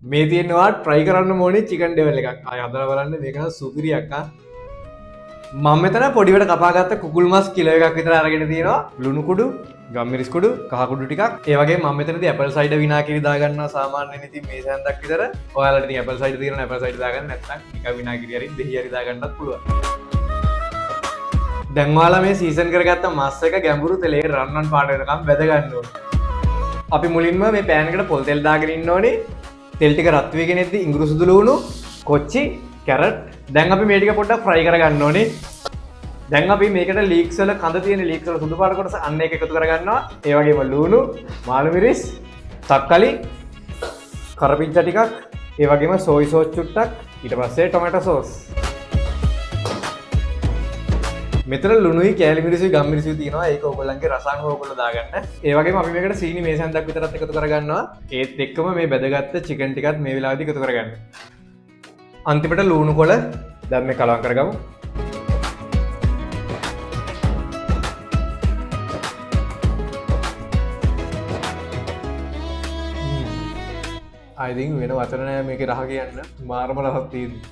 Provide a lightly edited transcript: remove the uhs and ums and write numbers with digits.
මේ තියෙනවා try කරන්න ඕනේ chicken devel එකක්. ආය හදලා බලන්න මේක නම් සුපිරි අක්කා. මම මෙතන පොඩිවට කපාගත්ත කුකුල් මස් කිලෝ එකක් විතර අරගෙන තියෙනවා. ලුණු කුඩු, ගම්මිරිස් කුඩු, කහ කුඩු ටිකක්. ඒ වගේම මම මෙතනදී ඇපල් සයිඩර් විනාගිරි දාගන්නවා සාමාන්‍යයෙන් ඉතින් මේ සැන්දක් විතර. ඔයාලට ඉතින් ඇපල් සයිඩර් තියෙනවා ඇපල් සයිඩර් දාගන්න නැත්නම් නිකන් විනාගිරි හරි දෙහි හරි දාගන්නත් පුළුවන්. දැන් ඔයාලා මේ සීසන් කරගත්ත මස් එක ගැඹුරු තෙලේ රන්වන් පාට වෙනකම් බැද ගන්න ඕනේ. අපි මුලින්ම මේ පෑන් එකට පොල් තෙල් දාගෙන ඉන්න ඕනේ. තෙල් ටික රත් වෙගෙන ඉද්දි ඉඟුරු සුදු ලුණු, කොච්චි, කැරට්. දැන් අපි මේ ටික පොඩ්ඩක් ෆ්‍රයි කරගන්න ඕනේ. දැන් අපි මේකට ලීක්ස් වල කඳ තියෙන ලීක්ස් වල සුදු පාට කොටස අන්න ඒක එකතු කරගන්නවා. ඒ වගේම ලුණු, මාළු මිරිස්, තක්කලි, කරපිංචා ටිකක්, ඒ වගේම සෝයි සෝස් චුට්ටක්, ඊට පස්සේ ටොමැටෝ සෝස්. මෙතන ලුණුයි කෑලි මිරිසුයි ගම් මිරිසුයි තියෙනවා. ඒක ඔයගොල්ලන්ගේ රසායන ඕගොල්ලෝ දාගන්න. ඒ වගේම අපි මේකට සීනි මේසන්දක් විතරත් එකතු කරගන්නවා. ඒත් එක්කම මේ බෙදගත්ත චිකන් ටිකත් මේ වෙලාවේදී එකතු කරගන්න. අන්තිමට ලුණු කොළ දැන් මේ කලවම් කරගමු. I think වෙන වචන නෑ මේකේ රහ කියන්න. මාරම රසක් තියෙනවා.